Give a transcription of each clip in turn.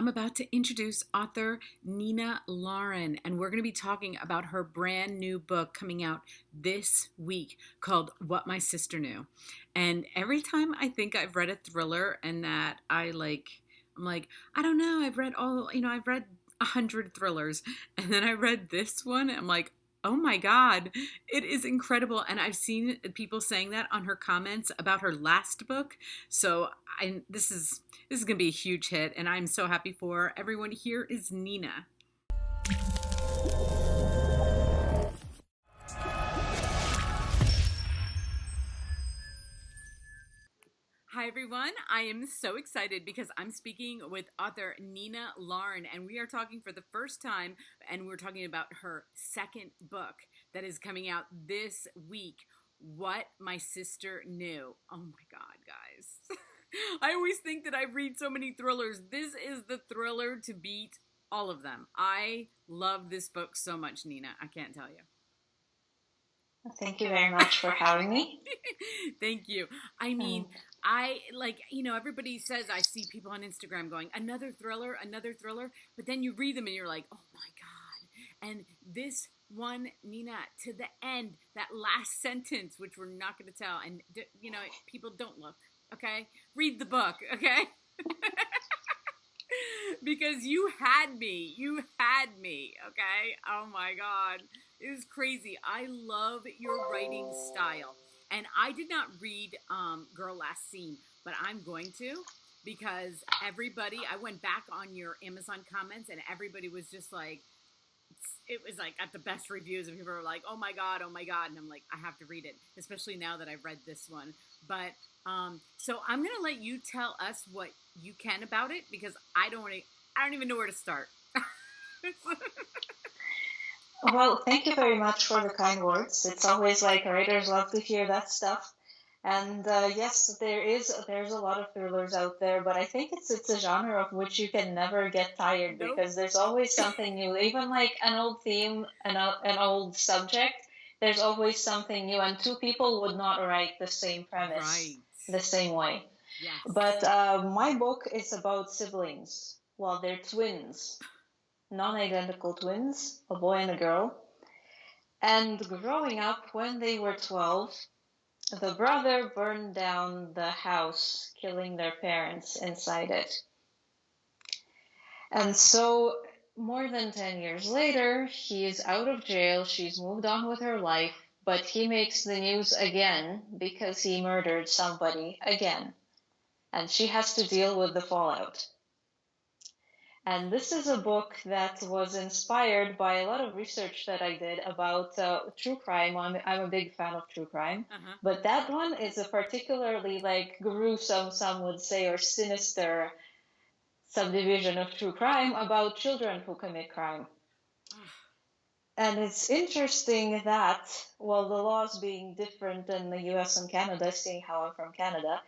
I'm about to introduce author Nina Laurin, and we're going to be talking about her brand new book coming out this week called What My Sister Knew. And every time I think I've read a thriller and that I'm like, I don't know, I've read 100 thrillers, and then I read this one, I'm like, oh my God, it is incredible. And I've seen people saying that on her comments about her last book. So this is going to be a huge hit, and I'm so happy for her. Everyone. Here is Nina. Hi, everyone. I am so excited because I'm speaking with author Nina Laurin, and we are talking for the first time, and we're talking about her second book that is coming out this week, What My Sister Knew. Oh my God, guys. I always think that I read so many thrillers. This is the thriller to beat all of them. I love this book so much, Nina. I can't tell you. Thank you very much for having me. Thank you. I mean, everybody says, I see people on Instagram going, another thriller, but then you read them and you're like, oh my God. And this one, Nina, to the end, that last sentence, which we're not going to tell, and, people don't look, okay? Read the book, okay? Because you had me, okay? Oh my God. It was crazy. I love your writing style. And I did not read Girl Last Seen, but I'm going to, because I went back on your Amazon comments and everybody was just like, it was like at the best reviews, and people were like, oh my God. And I'm like, I have to read it, especially now that I've read this one. But so I'm going to let you tell us what you can about it, because I don't even know where to start. Well, thank you very much for the kind words. It's always like writers love to hear that stuff. And yes, there's a lot of thrillers out there, but I think it's a genre of which you can never get tired, Nope. because there's always something new. Even like an old theme, an old subject, there's always something new, and two people would not write the same premise Right. the same way. Yes. But my book is about siblings. Well, they're twins, non-identical twins, a boy and a girl. And growing up, when they were 12, the brother burned down the house, killing their parents inside it. And so, more than 10 years later, he is out of jail, she's moved on with her life, but he makes the news again because he murdered somebody again. And she has to deal with the fallout. And this is a book that was inspired by a lot of research that I did about true crime. I'm a big fan of true crime, but that one is a particularly like gruesome, some would say, or sinister subdivision of true crime about children who commit crime. And it's interesting that, well, the laws being different in the US and Canada, seeing how I'm from Canada,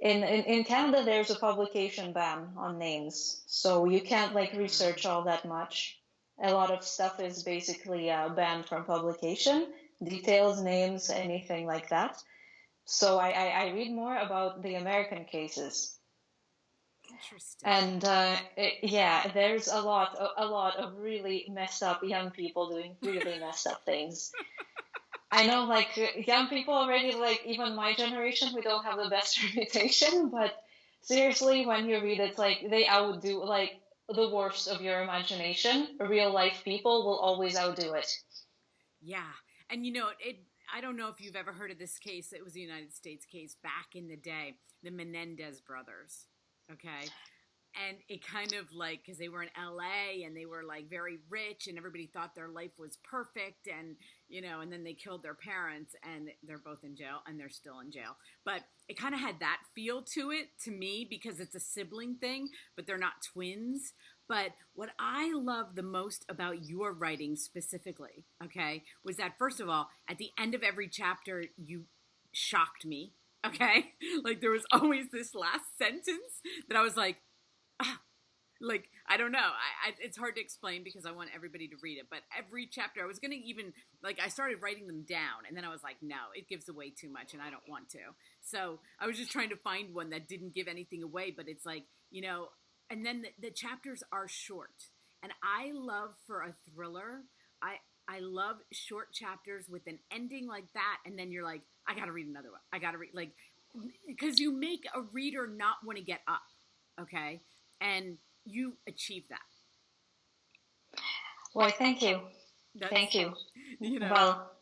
in Canada, there's a publication ban on names, so you can't like research all that much. A lot of stuff is basically banned from publication, details, names, anything like that. So I read more about the American cases. Interesting. And yeah, there's a lot of really messed up young people doing really messed up things. I know, like, young people already, like, even my generation, we don't have the best reputation, but seriously, when you read it, like, they outdo, like, the worst of your imagination. Real life people will always outdo it. Yeah. And, I don't know if you've ever heard of this case. It was a United States case back in the day, the Menendez brothers. Okay. And it kind of like, because they were in LA and they were like very rich and everybody thought their life was perfect, and and then they killed their parents and they're both in jail, and they're still in jail. But it kind of had that feel to it to me, because it's a sibling thing, but they're not twins. But what I love the most about your writing specifically, okay, was that, first of all, at the end of every chapter, you shocked me, okay? Like, there was always this last sentence that I was like, like, I don't know. It's hard to explain because I want everybody to read it. But every chapter, I was going to even, like, I started writing them down. And then I was like, no, it gives away too much and I don't want to. So I was just trying to find one that didn't give anything away. But it's like, and then the chapters are short. And I love for a thriller, I love short chapters with an ending like that, and then you're like, I gotta read another one. I gotta read, like, because you make a reader not want to get up, okay, and you achieve that. Well, thank you. That's Thank you. you know Well,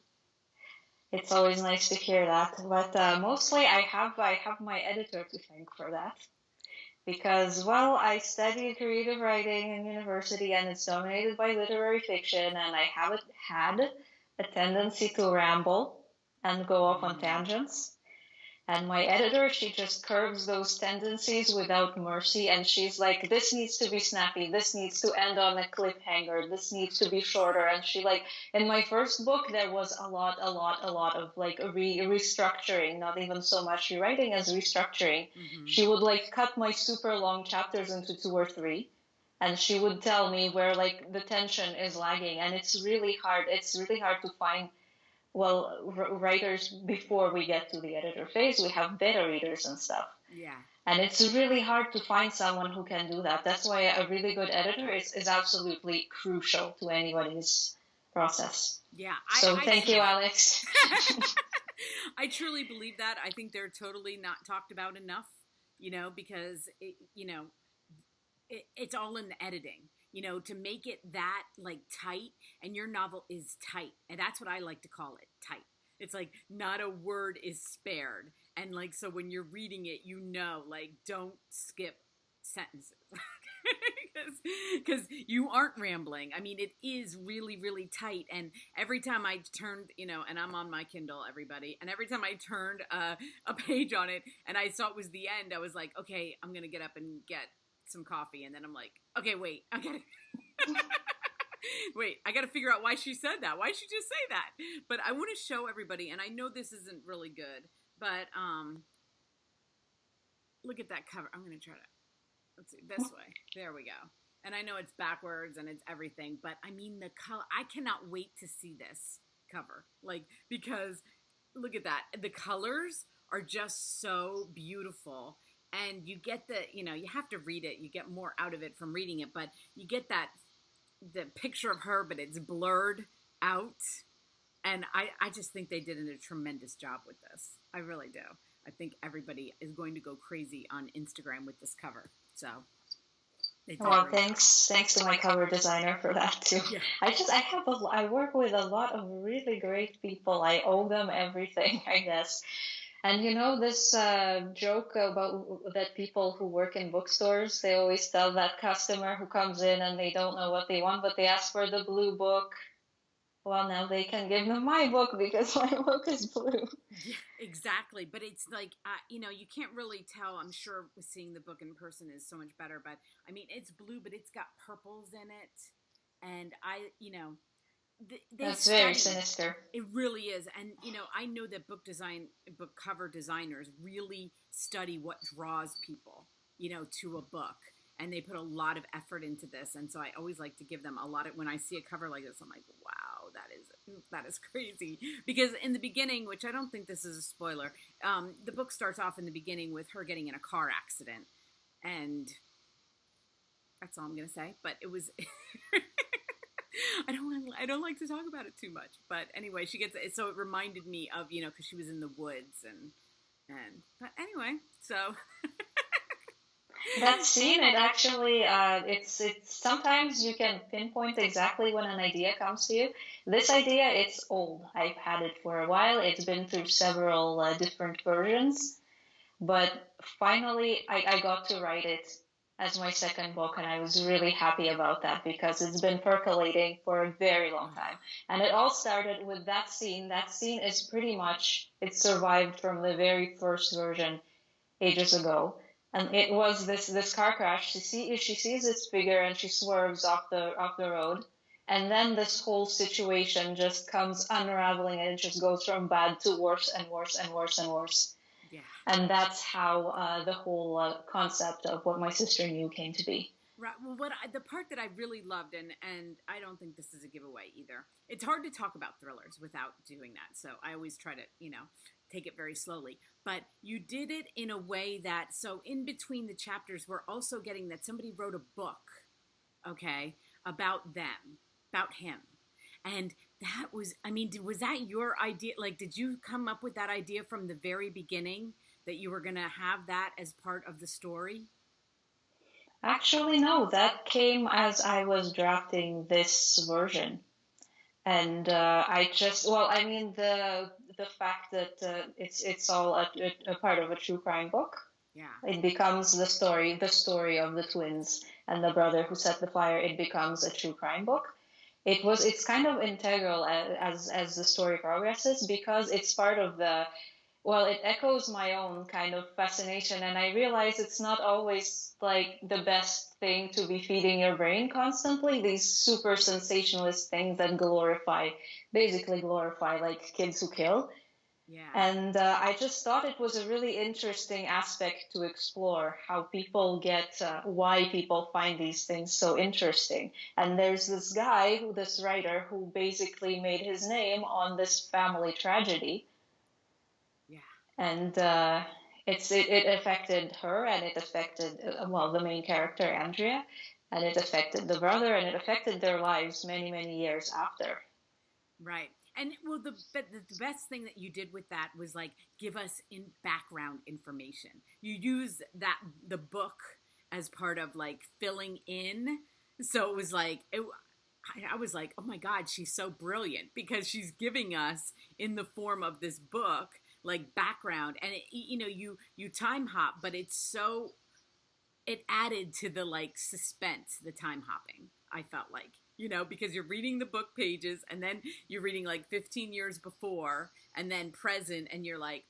it's always nice to hear that, but mostly I have my editor to thank for that because well I studied creative writing in university and it's dominated by literary fiction and I haven't had a tendency to ramble and go off on mm, tangents. And my editor, she just curbs those tendencies without mercy. And she's like, this needs to be snappy. This needs to end on a cliffhanger. This needs to be shorter. And she like, in my first book, there was a lot of like restructuring, not even so much rewriting as restructuring. mm-hmm. She would like cut my super long chapters into two or three. And she would tell me where like the tension is lagging. And it's really hard. It's really hard to find well, writers, before we get to the editor phase, we have beta readers and stuff. Yeah, And it's really hard to find someone who can do that. That's why a really good editor is absolutely crucial to anybody's process. yeah, So I thank you, Alex. I truly believe that. I think they're totally not talked about enough, because it's all in the editing, to make it that like tight, and your novel is tight, and that's what I like to call it, tight. It's like not a word is spared, and like so when you're reading it, like don't skip sentences. Because you aren't rambling. I mean, it is really, really tight. And every time I turned, and I'm on my Kindle, everybody, and every time I turned a page on it and I saw it was the end, I was like, okay, I'm going to get up and get some coffee. And then I'm like, okay, wait, I got to. Wait, I got to figure out why she said that. Why did she just say that? But I want to show everybody, and I know this isn't really good, but look at that cover. I'm going to try to. Let's see, this way. There we go. And I know it's backwards and it's everything, but I mean the color. I cannot wait to see this cover. Like, because look at that. The colors are just so beautiful. And you get you have to read it. You get more out of it from reading it, but you get the picture of her, but it's blurred out. And I just think they did a tremendous job with this. I really do. I think everybody is going to go crazy on Instagram with this cover. So, well, thanks to my cover designer for that too. Yeah. I work with a lot of really great people. I owe them everything, I guess. And this joke about that people who work in bookstores, they always tell that customer who comes in and they don't know what they want, but they ask for the blue book. Well, now they can give them my book because my book is blue. Yeah, exactly. But it's like, you can't really tell. I'm sure seeing the book in person is so much better. But I mean, it's blue, but it's got purples in it. And That's very sinister. It really is. And, I know that book cover designers really study what draws people, to a book. And they put a lot of effort into this, and so I always like to give them a lot of. When I see a cover like this, I'm like, "Wow, that is crazy." Because in the beginning, which I don't think this is a spoiler, the book starts off in the beginning with her getting in a car accident, and that's all I'm gonna say. But it was. I don't like to talk about it too much, but anyway, she gets it. So it reminded me of because she was in the woods and but anyway, so. That scene, it actually, it's sometimes you can pinpoint exactly when an idea comes to you. This idea, it's old. I've had it for a while. It's been through several different versions, but finally I got to write it as my second book, and I was really happy about that because it's been percolating for a very long time. And it all started with that scene. That scene is pretty much, it survived from the very first version ages ago. And it was this car crash. She sees this figure and she swerves off the road, and then this whole situation just comes unraveling and it just goes from bad to worse and worse and worse and worse. Yeah. And that's how the whole concept of What My Sister Knew came to be. Right. Well, the part that I really loved, and I don't think this is a giveaway either. It's hard to talk about thrillers without doing that. So I always try to, take it very slowly. But you did it in a way that, so in between the chapters, we're also getting that somebody wrote a book, okay, about them, about him. And that was, I mean, was that your idea? Like, did you come up with that idea from the very beginning that you were going to have that as part of the story? Actually, no, that came as I was drafting this version. And I just, well, I mean, the fact that it's all a part of a true crime book. Yeah. It becomes the story of the twins and the brother who set the fire. It becomes a true crime book. It's kind of integral as the story progresses because it's part of the, well, it echoes my own kind of fascination, and I realize it's not always like the best thing to be feeding your brain constantly, these super sensationalist things that basically glorify like kids who kill. Yeah. And I just thought it was a really interesting aspect to explore how people why people find these things so interesting. And there's this writer, who basically made his name on this family tragedy. Yeah. And it affected her, and it affected, well, the main character, Andrea, and it affected the brother, and it affected their lives many, many years after. Right. And well, the best thing that you did with that was like give us in background information. You use that the book as part of like filling in. So it was like I was like, oh my God, she's so brilliant because she's giving us in the form of this book like background, and you time hop, but it's so it added to the like suspense, the time hopping. I felt like, because you're reading the book pages and then you're reading like 15 years before and then present, and you're like,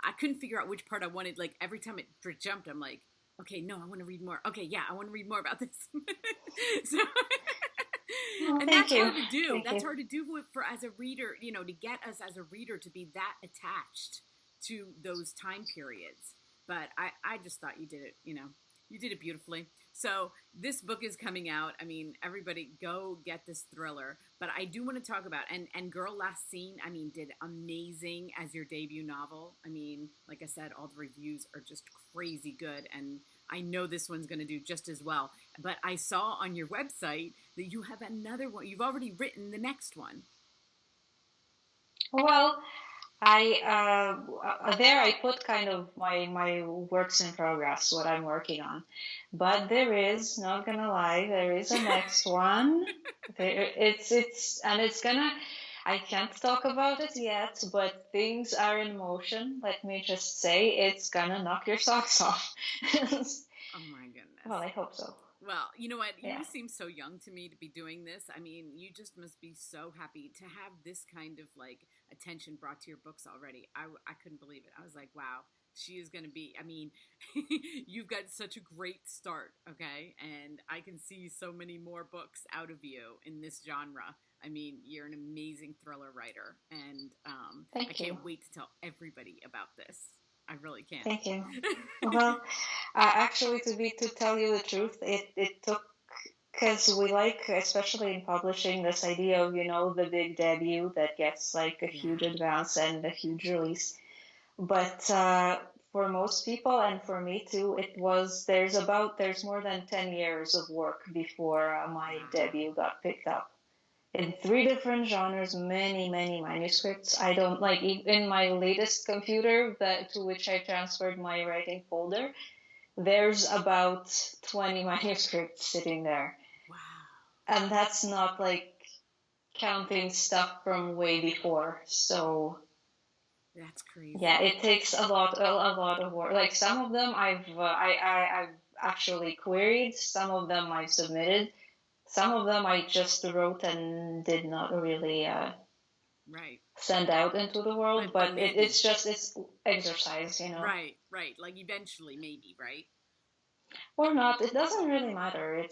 I couldn't figure out which part I wanted. Like every time it jumped, I'm like, okay, no, I want to read more. Okay, yeah, I want to read more about this. So, Well, and thank that's you. hard to do. Thank That's you. hard to do for as a reader, to get us as a reader to be that attached to those time periods. But I just thought you did it. You did it beautifully. So this book is coming out. I mean, everybody go get this thriller. But I do want to talk about and Girl Last Seen. I mean, did amazing as your debut novel. I mean, like I said, all the reviews are just crazy good, and I know this one's going to do just as well. But I saw on your website that you have another one. You've already written the next one. Well, there I put kind of my works in progress, what I'm working on. But there is, not gonna lie, there is a next one. It's gonna. I can't talk about it yet, but things are in motion. Let me just say, it's gonna knock your socks off. Oh my goodness. Well, I hope so. Well, you know what? Yeah. You seem so young to me to be doing this. I mean, you just must be so happy to have this kind of like attention brought to your books already. I couldn't believe it. I was like, wow, she is going to be. I mean, you've got such a great start, okay? And I can see so many more books out of you in this genre. I mean, you're an amazing thriller writer, and I Thank you. can't wait to tell everybody about this. I really can't. Thank you. Well, actually, to tell you the truth, it took, because we like, especially in publishing, this idea of, the big debut that gets like a huge Yeah. advance and a huge release. But for most people, and for me too, there's more than 10 years of work before my Wow. debut got picked up. In three different genres, many, many manuscripts. I don't like, in my latest computer to which I transferred my writing folder, there's about 20 manuscripts sitting there. Wow. And that's not like counting stuff from way before. So That's yeah, crazy. it takes a lot of work. Like some of them I've actually queried, some of them I've submitted, some of them I just wrote and did not really Right. send out into the world. But But maybe. it's exercise. Right, right. Like eventually, maybe, right? Or not. It doesn't really matter.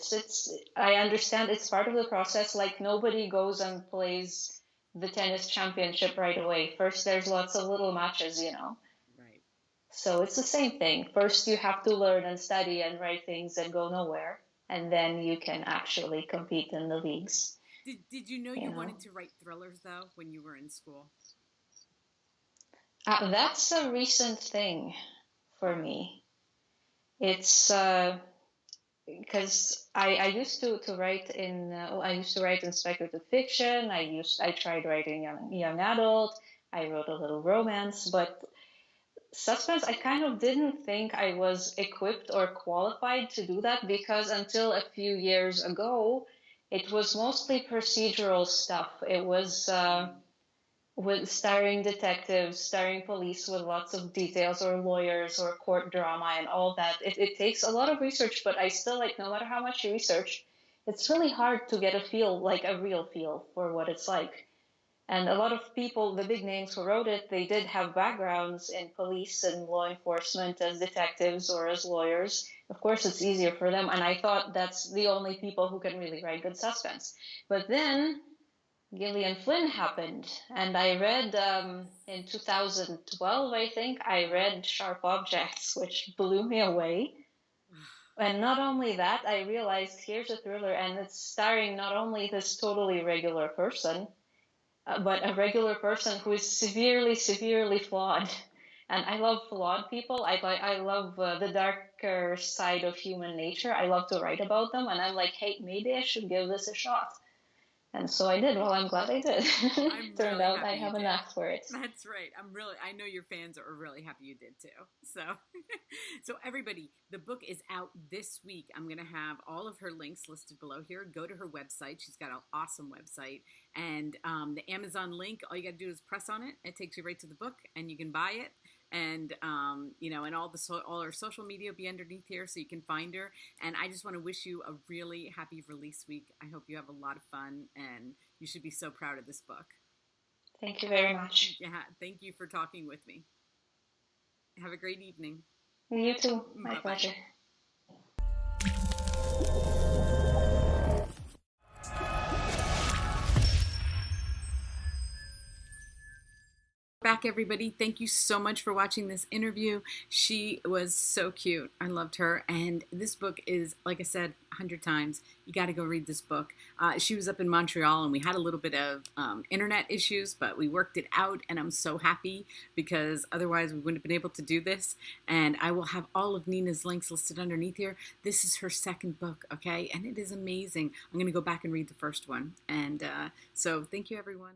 I understand it's part of the process. Like nobody goes and plays the tennis championship right away. First, there's lots of little matches. Right. So it's the same thing. First, you have to learn and study and write things that go nowhere, and then you can actually compete in the leagues. Did you know You you know. wanted to write thrillers though when you were in school? That's a recent thing for me. It's because I used to write in I used to write in speculative fiction. I tried writing young adult. I wrote a little romance, but suspense, I kind of didn't think I was equipped or qualified to do that because until a few years ago, it was mostly procedural stuff. It was with starring detectives, starring police with lots of details, or lawyers, or court drama, and all that. It takes a lot of research, but I still like, no matter how much you research, it's really hard to get a feel, like a real feel for what it's like. And a lot of people, the big names who wrote it, they did have backgrounds in police and law enforcement as detectives or as lawyers. Of course, it's easier for them. And I thought that's the only people who can really write good suspense. But then Gillian Flynn happened, and I read in 2012, I think, I read Sharp Objects, which blew me away. And not only that, I realized here's a thriller, and it's starring not only this totally regular person, but a regular person who is severely, severely flawed. And I love flawed people. I love the darker side of human nature. I love to write about them, and I'm like, hey, maybe I should give this a shot. And so I did. Well, I'm glad I did. I'm Turned really out I happy you have a did. knack for it. That's right. I know your fans are really happy you did too. So, so everybody, the book is out this week. I'm going to have all of her links listed below here. Go to her website. She's got an awesome website. And the Amazon link, all you got to do is press on it. It takes you right to the book and you can buy it. And and all her social media will be underneath here, so you can find her. And I just want to wish you a really happy release week. I hope you have a lot of fun, and you should be so proud of this book. Thank you very much. Yeah, thank you for talking with me. Have a great evening. You too. My Bye bye. pleasure. Back, everybody. Thank you so much for watching this interview. She was so cute. I loved her. And this book is, like I said 100 times, you got to go read this book. She was up in Montreal and we had a little bit of internet issues, but we worked it out. And I'm so happy because otherwise we wouldn't have been able to do this. And I will have all of Nina's links listed underneath here. This is her second book, okay? And it is amazing. I'm going to go back and read the first one. And so thank you, everyone.